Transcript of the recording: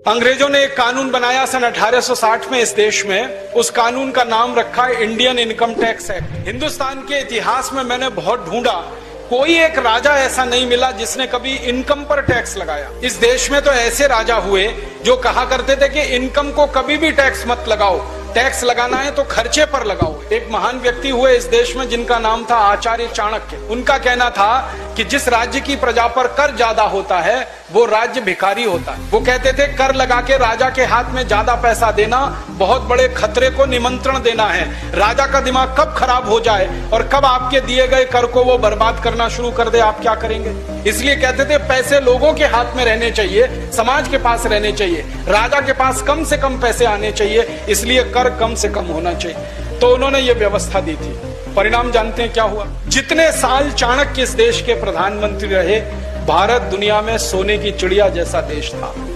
अंग्रेजों ने एक कानून बनाया सन 1860 में इस देश में। उस कानून का नाम रखा है Indian income tax act. Hindustan के इतिहास में मैंने बहुत ढूंढा, कोई एक राजा ऐसा नहीं मिला जिसने कभी इनकम पर टैक्स लगाया। इस देश में तो ऐसे राजा हुए जो कहा करते थे कि इनकम को कभी भी टैक्स मत लगाओ, टैक्स लगाना है तो खर्चे पर लगाओ। एक महान व्यक्ति हुए इस देश में जिनका नाम था आचार्य चाणक्य। उनका कहना था कि जिस राज्य की प्रजा पर कर ज्यादा होता है वो राज्य भिखारी होता है। वो कहते थे कर लगा के राजा के हाथ में ज्यादा पैसा देना बहुत बड़े खतरे को निमंत्रण देना है। राजा का दिमाग कब खराब हो जाए और कब आपके दिए गए कर को वो बर्बाद करना शुरू कर दे, आप क्या करेंगे? इसलिए कहते थे पैसे लोगों के हाथ में रहने चाहिए, समाज के पास रहने चाहिए, राजा के पास कम से कम पैसे आने चाहिए, इसलिए कर कम से कम होना चाहिए। तो उन्होंने ये व्यवस्था दी थी। परिणाम जानते हैं क्या हुआ? जितने साल चाणक्य इस देश के प्रधानमंत्री रहे, भारत दुनिया में सोने की चिड़िया जैसा देश था।